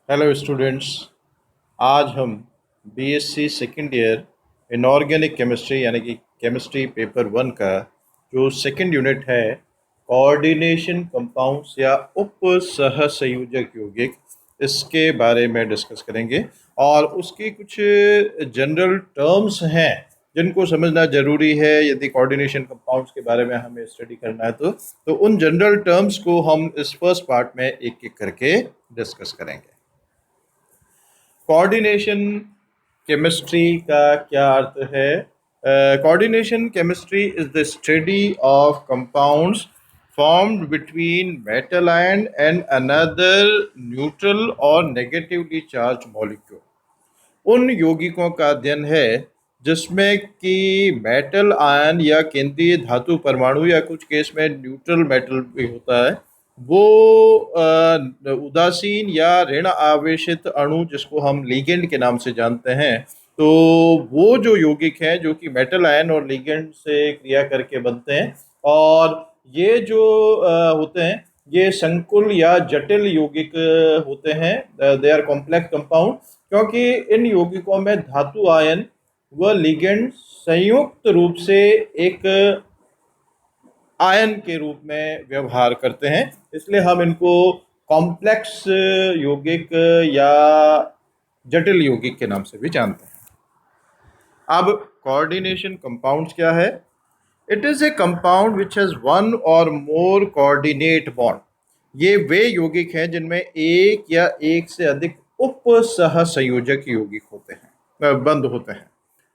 Hello students. आज हम BSc second year inorganic chemistry यानी कि केमिस्ट्री पेपर 1 का जो सेकेंड यूनिट है कोऑर्डिनेशन कंपाउंड्स या उप सहसंयोजक यौगिक, इसके बारे में डिस्कस करेंगे। और उसकी कुछ जनरल टर्म्स हैं जिनको समझना ज़रूरी है यदि कोऑर्डिनेशन कंपाउंड्स के बारे में हमें स्टडी करना है तो उन जनरल टर्म्स को हम इस फर्स्ट पार्ट में एक एक करके डिस्कस करेंगे। कोऑर्डिनेशन केमिस्ट्री का क्या अर्थ है? Coordination chemistry is the study of compounds formed between metal ion and another neutral or negatively charged molecule। उन यौगिकों का अध्ययन है जिसमें कि मेटल आयन या केंद्रीय धातु परमाणु या कुछ केस में न्यूट्रल मेटल भी होता है, वो उदासीन या ऋण आवेशित अणु जिसको हम लिगेंड के नाम से जानते हैं, तो वो जो यौगिक हैं जो कि मेटल आयन और लिगेंड से क्रिया करके बनते हैं। और ये जो होते हैं ये संकुल या जटिल यौगिक होते हैं। दे आर कॉम्प्लेक्स कंपाउंड क्योंकि इन यौगिकों में धातु आयन व लिगेंड संयुक्त रूप से एक आयन के रूप में व्यवहार करते हैं, इसलिए हम इनको कॉम्प्लेक्स यौगिक या जटिल यौगिक के नाम से भी जानते हैं। अब कोऑर्डिनेशन कंपाउंड्स क्या है? It is A compound which has one और मोर कोऑर्डिनेट बॉन्ड। ये वे यौगिक हैं जिनमें एक या एक से अधिक उप सहसंयोजक यौगिक होते हैं, बंद होते हैं।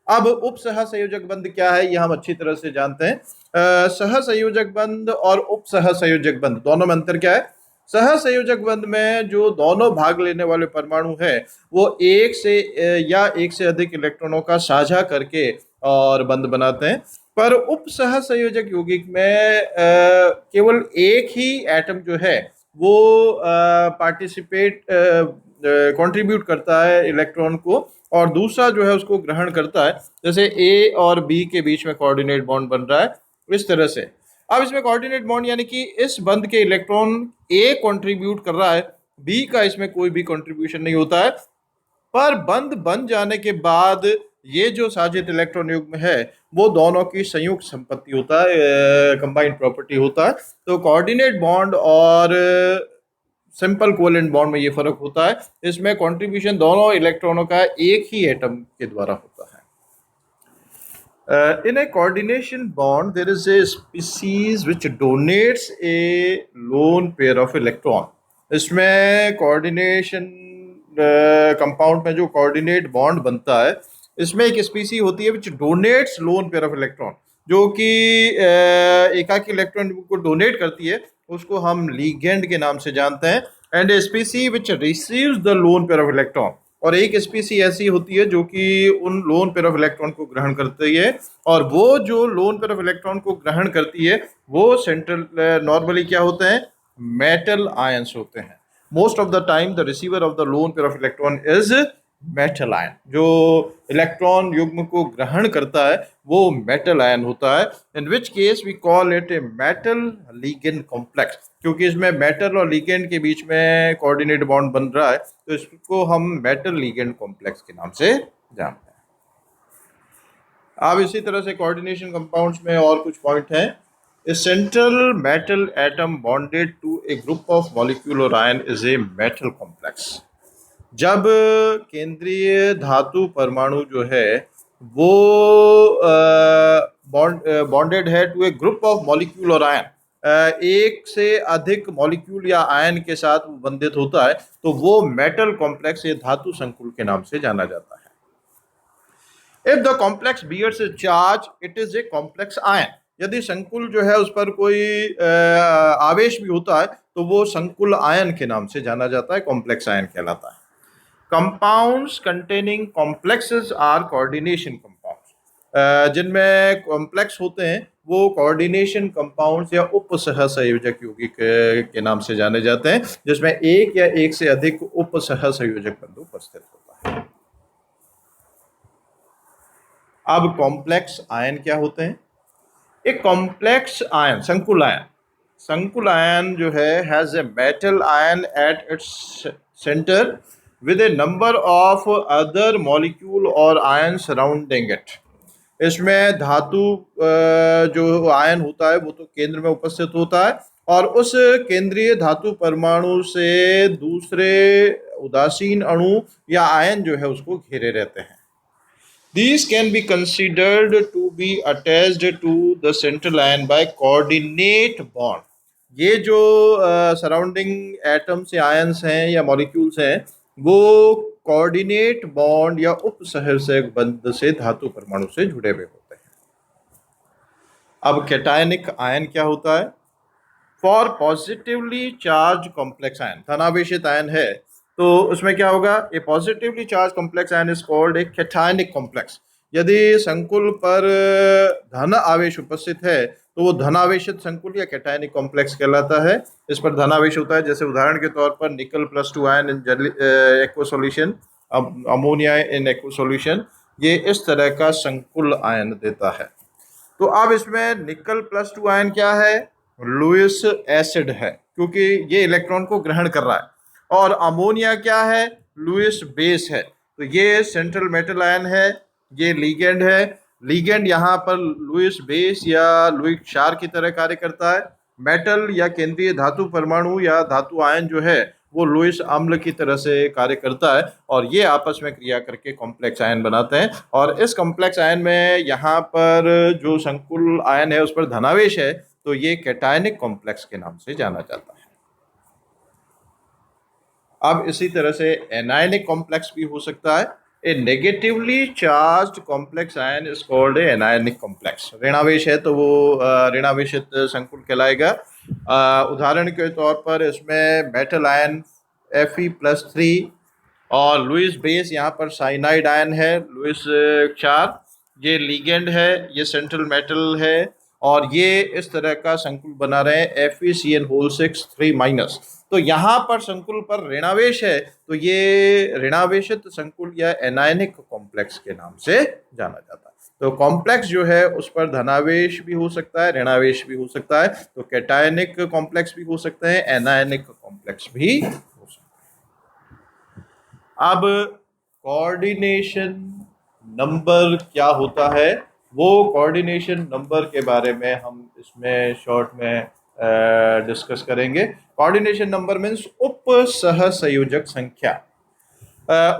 अब उप सहसंयोजक बंध क्या है ये हम अच्छी तरह से जानते हैं। सहसंयोजक बंध और उप सहसंयोजक बंध दोनों में अंतर क्या है? सहसंयोजक बंध में जो दोनों भाग लेने वाले परमाणु है वो एक से या एक से अधिक इलेक्ट्रॉनों का साझा करके और बंध बनाते हैं। पर उप सहसंयोजक यौगिक में केवल एक ही एटम जो है वो पार्टिसिपेट कंट्रीब्यूट करता है इलेक्ट्रॉन को, और दूसरा जो है उसको ग्रहण करता है। जैसे ए और बी के बीच में कोऑर्डिनेट बॉन्ड बन रहा है इस तरह से। अब इसमें कोऑर्डिनेट बॉन्ड यानी कि इस बंध के इलेक्ट्रॉन ए कंट्रीब्यूट कर रहा है, बी का इसमें कोई भी कंट्रीब्यूशन नहीं होता है। पर बंध बन जाने के बाद ये जो साजित इलेक्ट्रॉन युग्म है वो दोनों की संयुक्त संपत्ति होता है, कंबाइंड प्रॉपर्टी होता है। तो कोऑर्डिनेट बॉन्ड और सिंपल कोवेलेंट बॉन्ड में ये फर्क होता है, इसमें कंट्रीब्यूशन दोनों इलेक्ट्रॉनों का एक ही एटम के द्वारा होता है। In a coordination bond, there is a species which donates a lone pair of electron। इसमें कोऑर्डिनेशन कंपाउंड में जो कोऑर्डिनेट बॉन्ड बनता है इसमें एक स्पीसी होती है which donates lone pair of electron, जो कि एकाकी इलेक्ट्रॉन को डोनेट करती है, उसको हम लिगेंड के नाम से जानते हैं। And A स्पीसी which receives the loan pair of electron, और एक स्पीसी ऐसी होती है जो कि उन लोन पेयर ऑफ इलेक्ट्रॉन को ग्रहण करती है। और वो जो लोन पेयर ऑफ इलेक्ट्रॉन को ग्रहण करती है वो सेंट्रल नॉर्मली क्या होते हैं? मेटल आयंस होते हैं। Most of the time the receiver of the loan pair of electron is metal ion. जो इलेक्ट्रॉन युग्म को ग्रहण करता है वो मेटल आयन होता है, in which case we call it a metal ligand complex. क्योंकि इसमें मेटल और लिगेंड के बीच में कोऑर्डिनेट बॉन्ड बन रहा है तो इसको हम मेटल लिगेंड कॉम्प्लेक्स के नाम से जानते हैं। अब इसी तरह से कोऑर्डिनेशन कंपाउंड्स में और कुछ पॉइंट हैं। A central metal atom bonded to a group of molecule और ion is a metal complex. जब केंद्रीय धातु परमाणु जो है वो बॉन्डेड है to a group of molecule और आयन, एक से अधिक मॉलिक्यूल या आयन के साथ वो बंधित होता है, तो वो मेटल कॉम्प्लेक्स या धातु संकुल के नाम से जाना जाता है। If the complex bears a charge it is a complex ion. यदि संकुल जो है उस पर कोई आवेश भी होता है तो वो संकुल आयन के नाम से जाना जाता है, कॉम्प्लेक्स आयन कहलाता है। Compounds containing complexes are coordination compounds. जिनमें कॉम्प्लेक्स होते हैं वो कोऑर्डिनेशन कंपाउंड्स या उप सहसंयोजक यौगिक के नाम से जाने जाते हैं, जिसमें एक या एक से अधिक उप सहसंयोजक बंध उपस्थित होता है। अब कॉम्प्लेक्स आयन क्या होते हैं? एक कॉम्प्लेक्स आयन संकुल आयन जो है has a metal ion at its centre with a number of other molecule or ions surrounding it। इसमें धातु जो आयन होता है वो तो केंद्र में उपस्थित होता है और उस केंद्रीय धातु परमाणु से दूसरे उदासीन अणु या आयन जो है उसको घेरे रहते हैं। These can be considered to be attached to the central ion by coordinate bond। ये जो सराउंडिंग एटम्स या आयन्स हैं या मॉलिक्यूल्स हैं वो कोऑर्डिनेट बॉन्ड या उपसहसर्ग बंध से धातु परमाणु से जुड़े हुए होते हैं। अब कैटायनिक आयन क्या होता है? For positively charge complex ion, धनावेशित आयन है तो उसमें क्या होगा? A positively charge complex ion is called a cationic complex. यदि संकुल पर धन आवेश उपस्थित है तो वो धनावेशित संकुल या कैटायनिक कॉम्प्लेक्स कहलाता है। इस पर धनावेश होता है, जैसे उदाहरण के तौर पर निकल +2 ion in aqua solution, ammonia in aqua solution, ये इस तरह का संकुल आयन देता है। तो अब इसमें निकल +2 आयन क्या है? लुईस एसिड है, क्योंकि ये इलेक्ट्रॉन को ग्रहण कर रहा है। और अमोनिया क्या है? लुईस बेस है। तो ये सेंट्रल मेटल आयन है, ये लीगेंड है। लीगेंड यहाँ पर लुईस बेस या लुईस क्षार की तरह कार्य करता है। मेटल या केंद्रीय धातु परमाणु या धातु आयन जो है वो लुईस अम्ल की तरह से कार्य करता है और ये आपस में क्रिया करके कॉम्प्लेक्स आयन बनाते हैं। और इस कॉम्प्लेक्स आयन में यहाँ पर जो संकुल आयन है उस पर धनावेश है तो ये कैटायनिक कॉम्प्लेक्स के नाम से जाना जाता है। अब इसी तरह से एनायनिक कॉम्प्लेक्स भी हो सकता है। A negatively charged complex ion is called a anionic complex. ऋणावेश है तो वो ऋणावेशित संकुल कहलाएगा। उदाहरण के तौर पर इसमें मेटल आयन Fe+3 और लुईस बेस, यहाँ पर साइनाइड आयन है लुईस क्षार, ये लीगेंड है, ये सेंट्रल मेटल है और ये इस तरह का संकुल बना रहे हैं FeCN6 3-। तो यहाँ पर संकुल पर ऋणावेश है तो ये ऋणावेशित संकुल या एनायनिक कॉम्प्लेक्स के नाम से जाना जाता है। तो कॉम्प्लेक्स जो है उस पर धनावेश भी हो सकता है, ऋणावेश भी हो सकता है। तो कैटायनिक कॉम्प्लेक्स भी हो सकते हैं, एनायनिक कॉम्प्लेक्स भी हो सकते हैं। अब कोऑर्डिनेशन नंबर क्या होता है, वो कोऑर्डिनेशन नंबर के बारे में हम इसमें शॉर्ट में डिस्कस करेंगे। कोऑर्डिनेशन नंबर मीन्स उप सह संयोजक संख्या।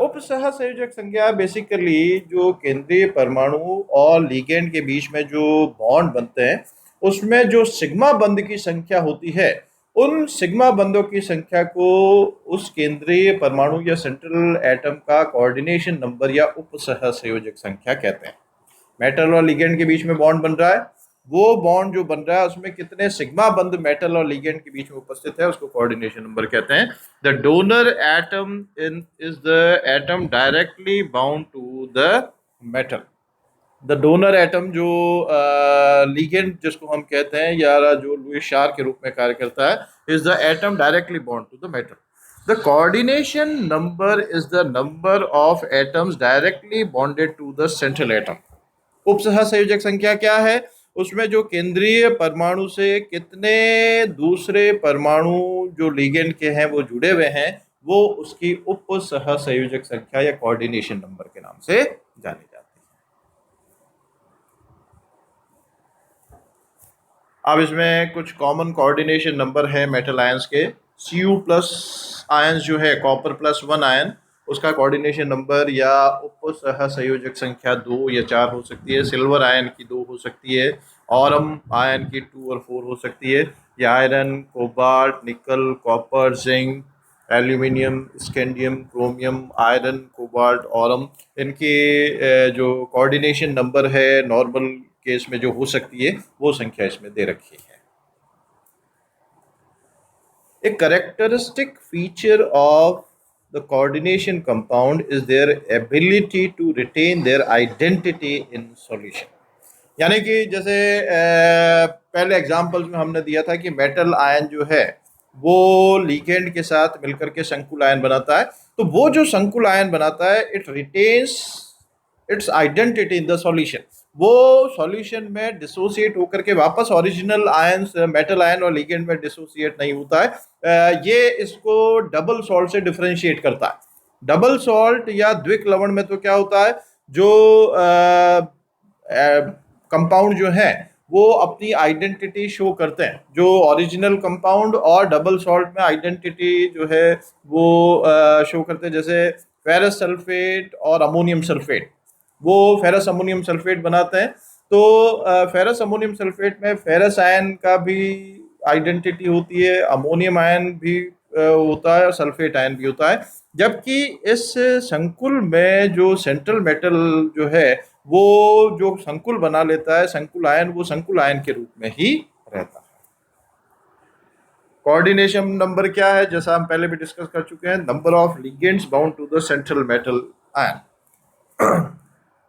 उप सह संयोजक संख्या बेसिकली जो केंद्रीय परमाणु और लिगेंड के बीच में जो बॉन्ड बनते हैं उसमें जो सिग्मा बंध की संख्या होती है उन सिग्मा बंधों की संख्या को उस केंद्रीय परमाणु या सेंट्रल एटम का कोऑर्डिनेशन नंबर या उप सह संयोजक संख्या कहते हैं। मेटल और लिगेंड के बीच में बॉन्ड बन रहा है, वो बॉन्ड जो बन रहा है उसमें कितने सिग्मा बंध मेटल और लिगेंड के बीच में उपस्थित है उसको कोऑर्डिनेशन नंबर कहते हैं। The donor atom is the atom directly bound to the metal. The donor atom जो लिगेंड जिसको हम कहते हैं या जो लुईस क्षार के रूप में कार्य करता है is the atom directly bound to the metal. The coordination number is the number of atoms directly bonded to the central atom. उपसह संयोजक संख्या क्या है? उसमें जो केंद्रीय परमाणु से कितने दूसरे परमाणु जो लिगेंड के हैं वो जुड़े हुए हैं वो उसकी उपसह संयोजक संख्या या कोऑर्डिनेशन नंबर के नाम से जानी जाती है। अब इसमें कुछ कॉमन कोऑर्डिनेशन नंबर है मेटल आयंस के। Cu+ आयंस जो है कॉपर +1 आयन उसका कोऑर्डिनेशन नंबर या उपसह संयोजक संख्या 2 या 4 हो सकती है। सिल्वर आयन की 2 हो सकती है, ऑरम आयन की 2 और 4 हो सकती है। या आयरन, कोबाल्ट, निकल, copper, zinc, aluminium, scandium, chromium, iron, cobalt, Aurum, इनके जो कोऑर्डिनेशन नंबर है नॉर्मल केस में जो हो सकती है वो संख्या इसमें दे रखी है। A characteristic feature of the coordination compound is their ability to retain their identity in solution। यानी कि जैसे पहले एग्जाम्पल्स में हमने दिया था कि मेटल आयन जो है वो लिगेंड के साथ मिलकर के संकुल आयन बनाता है, तो वो जो संकुल आयन बनाता है it retains it's identity in the solution. वो सॉल्यूशन में डिसोसिएट होकर के वापस ओरिजिनल आयन मेटल आयन और लिगेंड में डिसोसिएट नहीं होता है। ये इसको डबल सॉल्ट से डिफरेंशिएट करता है। डबल सॉल्ट या द्विक लवण में तो क्या होता है, जो कंपाउंड जो है वो अपनी आइडेंटिटी शो करते हैं, जो ओरिजिनल कंपाउंड और डबल सॉल्ट में आइडेंटिटी जो है वो शो करते हैं। जैसे फेरस सल्फेट और अमोनियम सल्फेट, वो फेरस अमोनियम सल्फेट बनाते हैं। तो फेरस अमोनियम सल्फेट में फेरस आयन का भी आइडेंटिटी होती है, अमोनियम आयन भी होता है और सल्फेट आयन भी होता है। जबकि इस संकुल में जो सेंट्रल मेटल जो है वो जो संकुल बना लेता है, संकुल आयन, वो संकुल आयन के रूप में ही रहता है। कोऑर्डिनेशन नंबर क्या है, जैसा हम पहले भी डिस्कस कर चुके हैं, number of ligands bound to the central metal ion.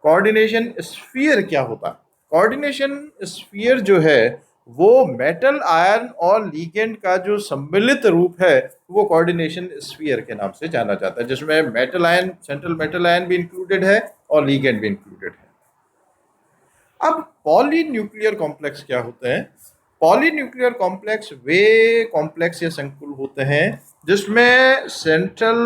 Coordination sphere क्या होता है? कोऑर्डिनेशन स्फीयर जो है वो मेटल आयन और लीगेंड का जो सम्मिलित रूप है वो कोऑर्डिनेशन स्फीयर के नाम से जाना जाता है, जिसमें metal ion, central metal ion भी इंक्लूडेड है और लीगेंड भी इंक्लूडेड है। अब पॉलीन्यूक्लियर कॉम्प्लेक्स क्या होते हैं? पॉलीन्यूक्लियर कॉम्प्लेक्स वे कॉम्प्लेक्स या संकुल होते हैं जिसमें सेंट्रल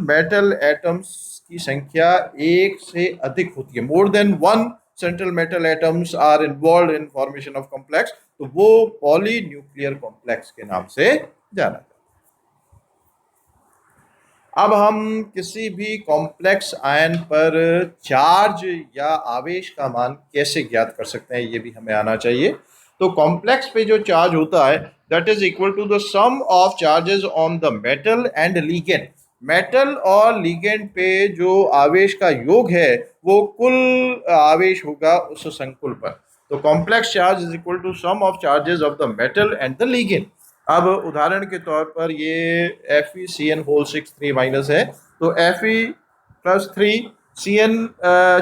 मेटल एटम्स की संख्या एक से अधिक होती है। More than one central metal atoms are involve in formation of complex, तो वो पॉलीन्यूक्लियर कॉम्प्लेक्स के नाम से जाना जाता है। अब हम किसी भी कॉम्प्लेक्स आयन पर चार्ज या आवेश का मान कैसे ज्ञात कर सकते हैं, ये भी हमें आना चाहिए। तो कॉम्प्लेक्स पे जो चार्ज होता है that is equal to the sum of charges on the metal and ligand. Metal और लीगेंड पे जो आवेश का योग है वो कुल आवेश होगा उस संकुल पर। तो complex charge is equal to sum of charges of the metal and the ligand. अब उदाहरण के तौर पर ये FeCN होल 6 माइनस है, तो Fe+3 CN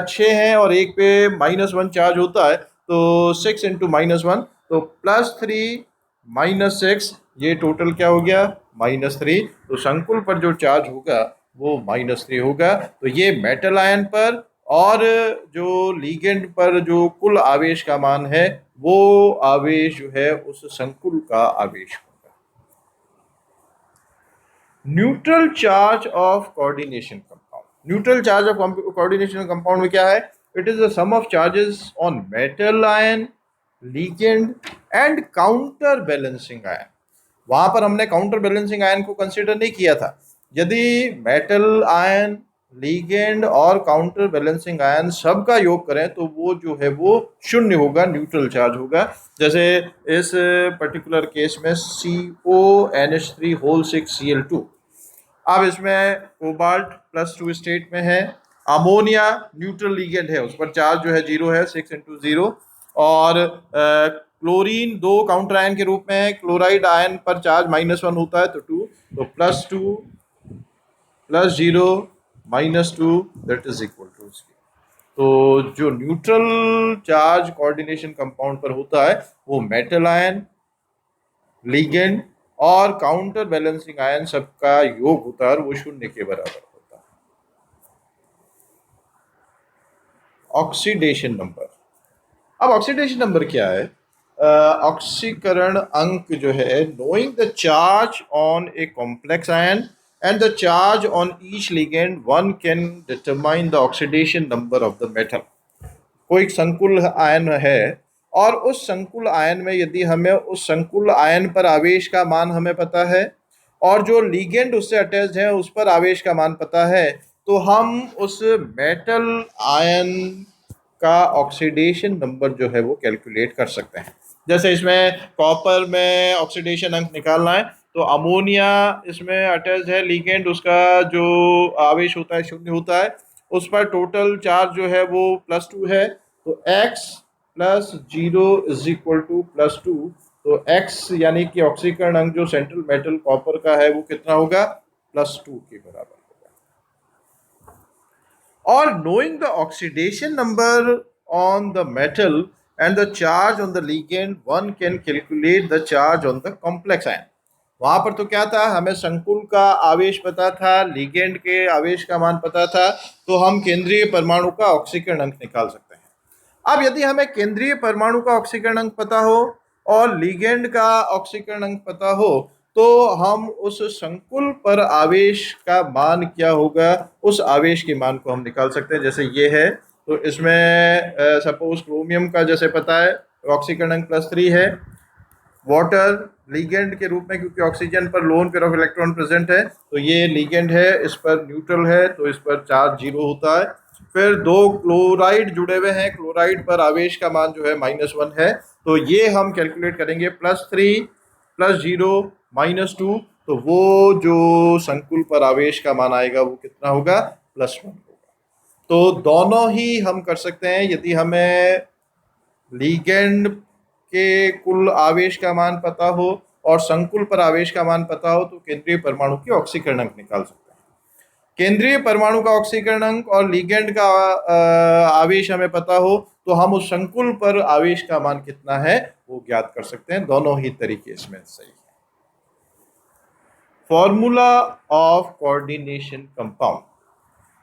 6 है और एक पे -1 चार्ज होता है, तो 6 इंटू -1, तो +3 -6, ये टोटल क्या हो गया, -3। तो संकुल पर जो चार्ज होगा वो -3 होगा। तो ये मेटल आयन पर और जो लीगेंड पर जो कुल आवेश का मान है वो आवेश जो है उस संकुल का आवेश होगा। Neutral charge of coordination compound. Neutral charge of coordination compound में क्या है? It is the sum of charges on metal ion, ligand and counter balancing ion. वहां पर हमने काउंटर बैलेंसिंग आयन को कंसिडर नहीं किया था। यदि मेटल आयन, लीगेंड और काउंटर बैलेंसिंग आयन सबका योग करें तो वो जो है वो शून्य होगा, न्यूट्रल चार्ज होगा। जैसे इस पर्टिकुलर केस में CONH3 होल 6Cl2। अब इसमें कोबाल्ट +2 स्टेट में है, अमोनिया न्यूट्रल लीगेंड है, उस पर चार्ज जो है 0 है, 6 इंटू 0। और क्लोरीन 2 काउंटर आयन के रूप में है, क्लोराइड आयन पर चार्ज -1 होता है, तो 2, तो +2 +0 -2 दैट इज इक्वल टू इसके। तो जो न्यूट्रल चार्ज कोऑर्डिनेशन कंपाउंड पर होता है वो मेटल आयन, लीगेंड और काउंटर बैलेंसिंग आयन सबका योग होता है और वो शून्य के बराबर होता है। Oxidation number. अब ऑक्सीडेशन नंबर क्या है? ऑक्सीकरण अंक जो है, knowing the charge on A complex ion and the charge on each ligand, one can determine the oxidation number of the metal. कोई संकुल आयन है और उस संकुल आयन में यदि हमें उस संकुल आयन पर आवेश का मान हमें पता है और जो लीगेंड उससे अटैच्ड है उस पर आवेश का मान पता है, तो हम उस मेटल आयन का ऑक्सीडेशन नंबर जो है वो कैलकुलेट कर सकते हैं। जैसे इसमें कॉपर में ऑक्सीडेशन अंक निकालना है, तो अमोनिया इसमें अटैच्ड है लीगेंड, उसका जो आवेश होता है 0 होता है, उस पर टोटल चार्ज जो है वो +2 है, तो x + 0 इज इक्वल टू +2। तो x यानी कि ऑक्सीकरण अंक जो सेंट्रल मेटल कॉपर का है वो कितना होगा, +2 के बराबर होगा। और knowing the oxidation number on the metal and the charge on the ligand, one can calculate the charge on the complex ion. वहां पर तो क्या था, हमें संकुल का आवेश पता था, लिगेंड के आवेश का मान पता था, तो हम केंद्रीय परमाणु का ऑक्सीकरण अंक निकाल सकते हैं। अब यदि हमें केंद्रीय परमाणु का ऑक्सीकरण अंक पता हो और लिगेंड का ऑक्सीकरण अंक पता हो, तो हम उस संकुल पर आवेश का मान क्या होगा, उस आवेश के मान को हम निकाल सकते हैं। जैसे ये है, तो इसमें सपोज क्रोमियम का जैसे पता है ऑक्सीकरण +3 है, वाटर लीगेंड के रूप में, क्योंकि ऑक्सीजन पर loan pair of electron present है, तो ये लीगेंड है, इस पर न्यूट्रल है, तो इस पर चार्ज 0 होता है। फिर दो क्लोराइड जुड़े हुए हैं, क्लोराइड पर आवेश का मान जो है -1 है, तो ये हम कैलकुलेट करेंगे +3 +0 -2, तो वो जो संकुल पर आवेश का मान आएगा वो कितना होगा, +1 होगा। तो दोनों ही हम कर सकते हैं। यदि हमें लीगेंड के कुल आवेश का मान पता हो और संकुल पर आवेश का मान पता हो, तो केंद्रीय परमाणु की ऑक्सीकरणक निकाल सकते हैं। केंद्रीय परमाणु का ऑक्सीकरणक और लीगेंड का आवेश हमें पता हो, तो हम उस संकुल पर आवेश का मान कितना है वो ज्ञात कर सकते हैं। दोनों ही तरीके इसमें सही है। Formula of coordination compound.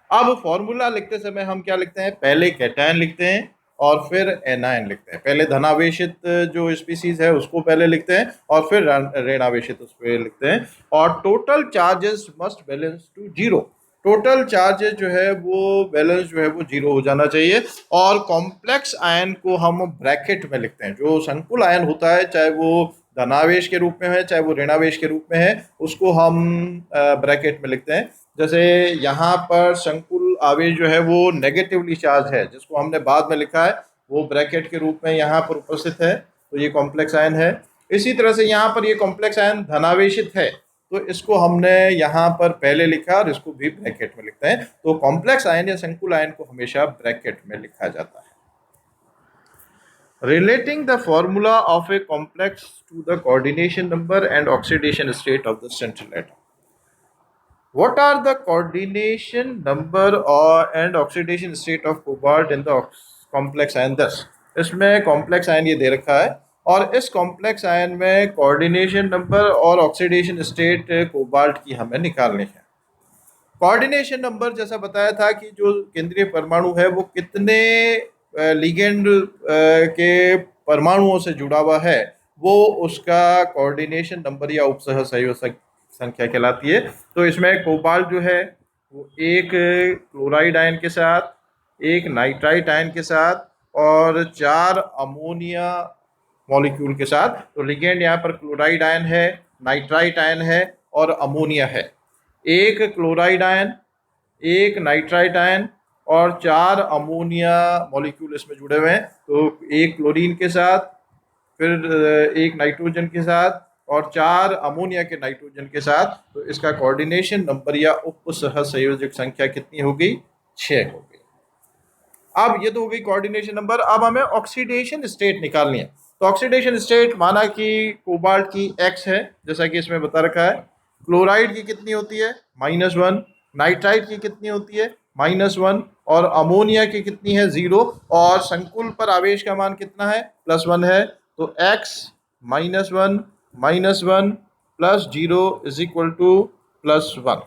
अब फॉर्मूला लिखते समय हम क्या लिखते हैं, पहले कैटायन लिखते हैं और फिर एनायन लिखते हैं। पहले धनावेशित जो स्पीसीज है उसको पहले लिखते हैं और फिर ऋणावेशित उस पर लिखते हैं। और total charges must balance to 0। Total charges जो है वो बैलेंस जो है वो 0 हो जाना चाहिए। और कॉम्प्लेक्स आयन को हम ब्रैकेट में लिखते हैं। जो संकुल आयन होता है, चाहे वो धनावेश के रूप में है चाहे वो ऋणावेश के रूप में है, उसको हम ब्रैकेट में लिखते हैं। जैसे यहाँ पर संकुल आवेश जो है वो नेगेटिवली चार्ज है, जिसको हमने बाद में लिखा है, वो ब्रैकेट के रूप में यहाँ पर उपस्थित है, तो ये कॉम्प्लेक्स आयन है। इसी तरह से यहाँ पर ये कॉम्प्लेक्स आयन धनावेशित है, तो इसको हमने यहाँ पर पहले लिखा और इसको भी ब्रैकेट में लिखते हैं। तो कॉम्प्लेक्स आयन या संकुल आयन को हमेशा ब्रैकेट में लिखा जाता है। Relating the formula of a complex to the coordination number and oxidation state of the central atom. What are the coordination number or and oxidation state of cobalt in the complex ion? 10 इसमें complex ion ये दे रखा है और इस complex ion में coordination number और oxidation state cobalt की हमें निकालनी है। कोऑर्डिनेशन नंबर जैसा बताया था कि जो केंद्रीय परमाणु है वो कितने लिगेंड के परमाणुओं से जुड़ा हुआ है, वो उसका कोऑर्डिनेशन नंबर या उपसह संयोजक संख्या कहलाती है। तो इसमें कोबाल्ट जो है वो एक क्लोराइड आयन के साथ, एक नाइट्राइट आयन के साथ और 4 अमोनिया मॉलिक्यूल के साथ। तो लिगेंड यहाँ पर क्लोराइड आयन है, नाइट्राइट आयन है और अमोनिया है। एक क्लोराइड आयन, एक नाइट्राइट आयन और 4 अमोनिया मॉलिक्यूल इसमें जुड़े हुए हैं। तो एक क्लोरीन के साथ, फिर एक नाइट्रोजन के साथ और 4 अमोनिया के नाइट्रोजन के साथ। तो इसका कोऑर्डिनेशन नंबर या उपसह संयोजक संख्या कितनी हो गई, 6 हो गई। अब ये तो हो गई कोऑर्डिनेशन नंबर। अब हमें ऑक्सीडेशन स्टेट निकालनी है। तो ऑक्सीडेशन स्टेट माना कि कोबाल्ट की X है, जैसा कि इसमें बता रखा है। क्लोराइड की कितनी होती है, -1। नाइट्राइट की कितनी होती है, -1। और अमोनिया की कितनी है, 0। और संकुल पर आवेश का मान कितना है, +1 है। तो X -1 -1 +0 = +1।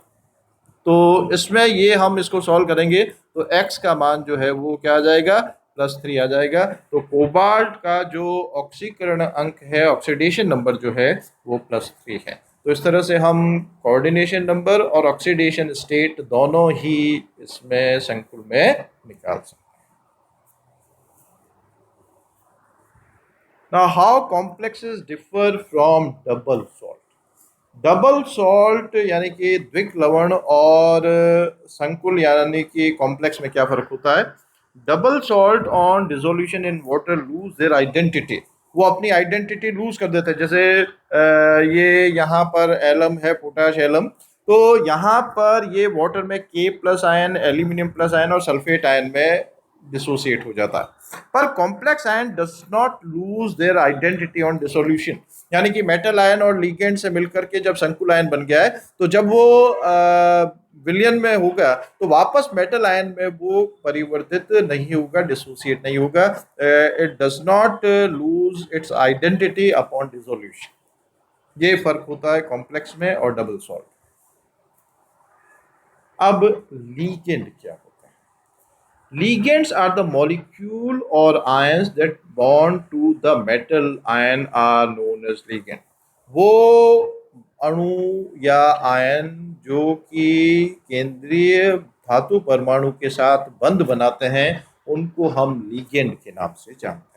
तो इसमें ये हम इसको सॉल्व करेंगे तो x का मान जो है वो क्या आ जाएगा, +3 आ जाएगा। तो कोबाल्ट का जो ऑक्सीकरण अंक है, ऑक्सीडेशन नंबर जो है वो +3 है। तो इस तरह से हम कोऑर्डिनेशन नंबर और ऑक्सीडेशन स्टेट दोनों ही इसमें संकुल में निकाल सकते हैं। Now how complexes differ from double salt? Double salt यानी कि द्विक लवण और संकुल यानी कि कॉम्प्लेक्स में क्या फर्क होता है। Double salt on dissolution in water lose their identity, वो अपनी आइडेंटिटी लूज कर देते हैं। जैसे ये यहाँ पर एलम है, पोटाश एलम, तो यहाँ पर ये वाटर में K+ ion, aluminium plus ion और सल्फेट आयन में डिसोसिएट हो जाता है। पर complex ion does not lose their identity on dissolution, यानी कि मेटल आयन और लिगेंड से मिलकर के जब संकुल आयन बन गया है, तो जब वो विलयन में होगा तो वापस मेटल आयन में वो परिवर्तित नहीं होगा, डिसोसिएट नहीं होगा। It does not lose its identity upon dissolution. ये फर्क होता है कॉम्प्लेक्स में और डबल सॉल्ट। अब लिगेंड क्या होता है। लिगेंड्स आर द मॉलिक्यूल और ions that bond to the metal ion are known as ligand. वो अणु या आयन जो कि केंद्रीय धातु परमाणु के साथ बंध बनाते हैं उनको हम लिगेंड के नाम से जानते हैं।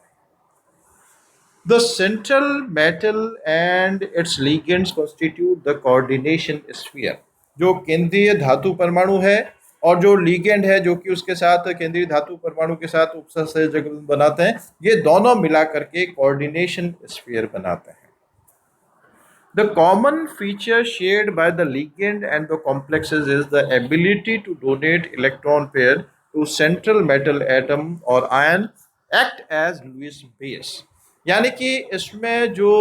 The central metal and its ligands constitute the coordination sphere। जो केंद्रीय धातु परमाणु है और जो लिगेंड है जो कि उसके साथ केंद्रीय धातु परमाणु के साथ उपसहसहयोग बनाते हैं, ये दोनों मिला करके कोऑर्डिनेशन स्फीयर बनाते हैं। The common feature shared by the ligand and the complexes is the ability to donate electron pair to central metal atom or ion act as Lewis base। यानी कि इसमें जो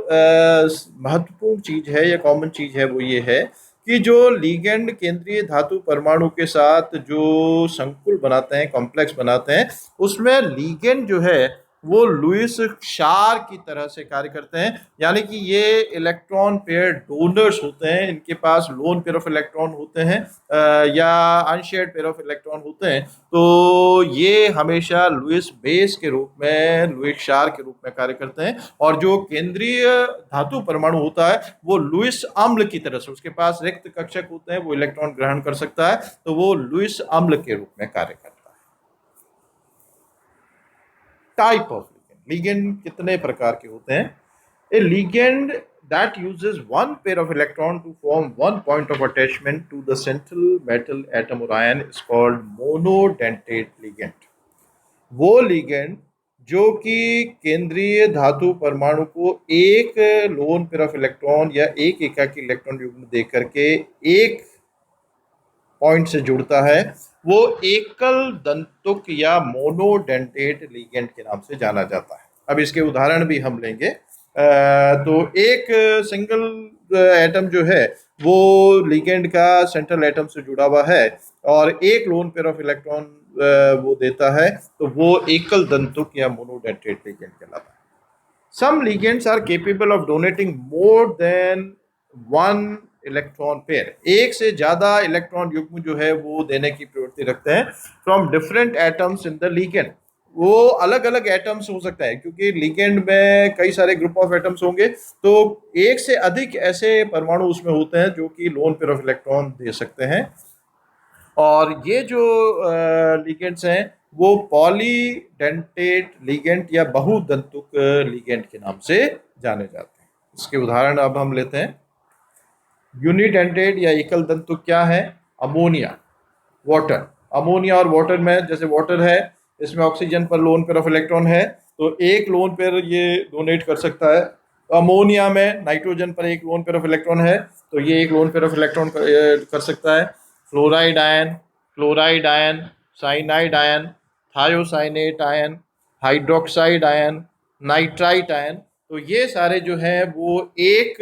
महत्वपूर्ण चीज है या कॉमन चीज है वो ये है कि जो लिगेंड केंद्रीय धातु परमाणु के साथ जो संकुल बनाते हैं, कॉम्प्लेक्स बनाते हैं, उसमें लिगेंड जो है वो लुईस क्षार की तरह से कार्य करते हैं। यानी कि ये इलेक्ट्रॉन पेयर डोनर्स होते हैं, इनके पास लोन पेयर ऑफ इलेक्ट्रॉन होते हैं या अनशेयर्ड पेयर ऑफ इलेक्ट्रॉन होते हैं। तो ये हमेशा लुईस बेस के रूप में, लुईस क्षार के रूप में कार्य करते हैं। और जो केंद्रीय धातु परमाणु होता है वो लुईस अम्ल की तरह से, उसके पास रिक्त कक्षक होते हैं, वो इलेक्ट्रॉन ग्रहण कर सकता है, तो वो लुईस अम्ल के रूप में कार्य करता है। टाइप ऑफ लिगेंड, लिगेंड कितने प्रकार के होते हैं? ए ligand that uses one pair of electron to form one point of attachment to the central metal atom or ion is called monodentate ligand। वो लिगेंड जो कि केंद्रीय धातु परमाणु को एक लोन पेयर ऑफ इलेक्ट्रॉन या एक एकाकी इलेक्ट्रॉन युग्म दे करके एक पॉइंट से जुड़ता है, वो एकल दंतुक या मोनोडेंटेट लिगेंड के नाम से जाना जाता है। अब इसके उदाहरण भी हम लेंगे। तो एक सिंगल एटम जो है वो लिगेंड का सेंट्रल एटम से जुड़ा हुआ है और एक लोन पेयर ऑफ इलेक्ट्रॉन वो देता है, तो वो एकल दंतुक या मोनोडेंटेट लिगेंड कहलाता है। Some ligands are capable of donating more than one electron pair, एक से ज्यादा इलेक्ट्रॉन युग्म जो है वो देने की प्रवृत्ति रखते हैं from different atoms in the ligand. वो अलग अलग एटम्स हो सकता है क्योंकि लिगेंड में कई सारे ग्रुप ऑफ एटम्स होंगे, तो एक से अधिक ऐसे परमाणु उसमें होते हैं जो कि लोन पेयर ऑफ इलेक्ट्रॉन दे सकते हैं। और ये जो लिगेंड्स हैं वो पॉलीडेंटेट लिगेंड या बहुदंतुक लिगेंड के नाम से जाने जाते हैं। इसके उदाहरण अब हम लेते हैं। यूनिडेंटेट या एकल दंतुक क्या है? Ammonia, water. अमोनिया और वाटर में, जैसे वाटर है इसमें ऑक्सीजन पर लोन पेयर ऑफ इलेक्ट्रॉन है, तो एक लोन पेयर ये डोनेट कर सकता है। अमोनिया में नाइट्रोजन पर एक लोन पेयर ऑफ इलेक्ट्रॉन है, तो ये एक लोन पेयर ऑफ इलेक्ट्रॉन कर सकता है। Fluoride ion, chloride ion, cyanide ion, thiocyanate ion, hydroxide ion, nitrite ion, तो ये सारे जो है वो एक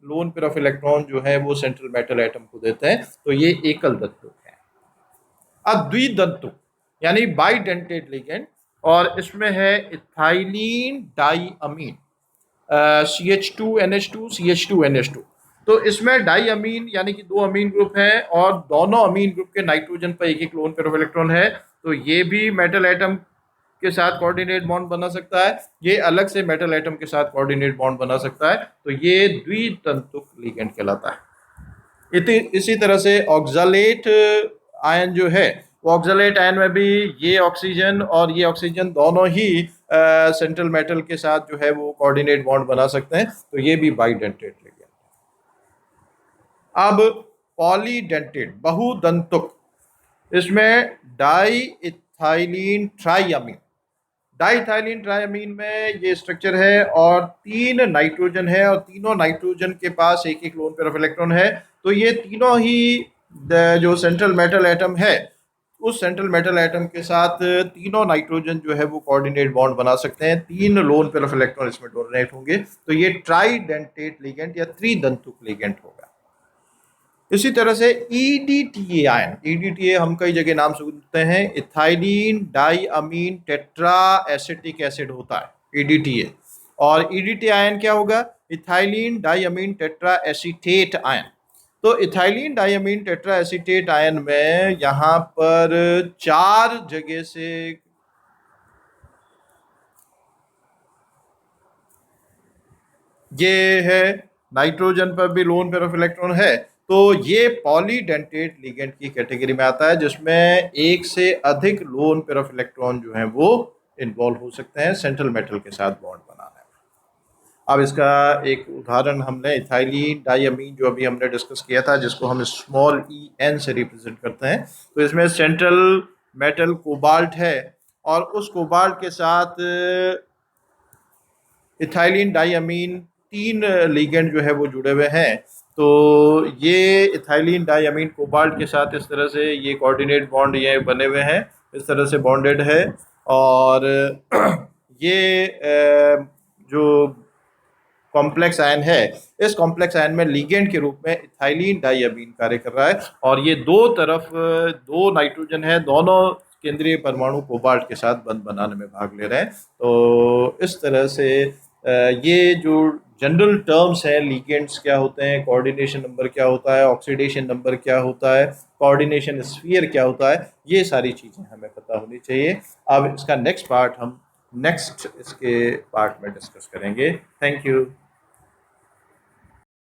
लोन पेयर ऑफ इलेक्ट्रॉन जो है वो सेंट्रल मेटल एटम को देते हैं, तो ये एकल दंतुक है। अब द्विदंतुक यानी बाइडेंटेट लिगेंड, और इसमें है इथाइलिन डाइअमीन, CH2NH2 CH2NH2। तो इसमें डाई अमीन यानी कि दो अमीन ग्रुप हैं और दोनों अमीन ग्रुप के नाइट्रोजन पर एक एक लोन पेयर ऑफ इलेक्ट्रॉन है, तो ये भी मेटल एटम के साथ कोऑर्डिनेट बॉन्ड बना सकता है, ये अलग से मेटल एटम के साथ कोऑर्डिनेट बॉन्ड बना सकता है, तो ये द्वितंतुक लिगेंड कहलाता है। इसी तरह से ऑक्सालेट आयन जो है, वो ऑक्सालेट आयन में भी ये ऑक्सीजन और ये ऑक्सीजन दोनों ही सेंट्रल मेटल के साथ जो है वो कोऑर्डिनेट बॉन्ड बना सकते हैं, तो ये भी बाइडेंटेट लिगेंड। अब पॉलीडेंटेट बहुदंतुक, इसमें डाई इथाइलिन ट्राइअमीन, डाइथाइलिन ट्राइअमीन में ये स्ट्रक्चर है और 3 नाइट्रोजन है और तीनों नाइट्रोजन के पास एक एक लोन पेयर ऑफ इलेक्ट्रॉन है, तो ये तीनों ही जो सेंट्रल मेटल एटम है उस सेंट्रल मेटल एटम के साथ तीनों नाइट्रोजन जो है वो कोऑर्डिनेट बॉन्ड बना सकते हैं, 3 लोन पेयर ऑफ इलेक्ट्रॉन इसमें डोनेट होंगे, तो ये ट्राइडेंटेट लिगेंड या त्रिदंतुक लिगेंड होगा। इसी तरह से EDTA आयन, EDTA हम कई जगह नाम सुनते हैं, ethylene diamine tetra acetic acid होता है EDTA। और EDTA आयन क्या होगा? Ethylene diamine tetra acetate ion. तो ethylene diamine tetra acetate ion में यहाँ पर 4 जगह से ये है नाइट्रोजन पर भी लोन पेयर ऑफ इलेक्ट्रॉन है। तो ये पॉलीडेंटेट लिगेंड की कैटेगरी में आता है, जिसमें एक से अधिक लोन पेयर ऑफ इलेक्ट्रॉन जो है वो इन्वॉल्व हो सकते हैं सेंट्रल मेटल के साथ बॉन्ड बनाने में। अब इसका एक उदाहरण हमने इथाइलिन डाइअमीन जो अभी हमने डिस्कस किया था, जिसको हम स्मॉल ई एन से रिप्रेजेंट करते हैं। तो इसमें सेंट्रल मेटल कोबाल्ट है और उस कोबाल्ट के साथ इथाइलिन डाइअमीन 3 लिगेंड जो है वो जुड़े हुए हैं। तो ये इथाइलिन डाइअमीन कोबाल्ट के साथ इस तरह से ये कोऑर्डिनेट बॉन्ड ये बने हुए हैं, इस तरह से बॉन्डेड है। और ये जो कॉम्प्लेक्स आयन है, इस कॉम्प्लेक्स आयन में लिगेंड के रूप में इथाइलिन डाइअमीन कार्य कर रहा है। और ये दो तरफ दो नाइट्रोजन है, दोनों केंद्रीय परमाणु कोबाल्ट के साथ बंध बनाने में भाग ले रहे हैं। तो इस तरह से ये जो जनरल टर्म्स हैं, लिगेंड्स क्या होते हैं, कोऑर्डिनेशन नंबर क्या होता है, ऑक्सीडेशन नंबर क्या होता है, कोऑर्डिनेशन स्फीयर क्या होता है, ये सारी चीज़ें हमें पता होनी चाहिए। अब इसका नेक्स्ट पार्ट हम नेक्स्ट इसके पार्ट में डिस्कस करेंगे। Thank you.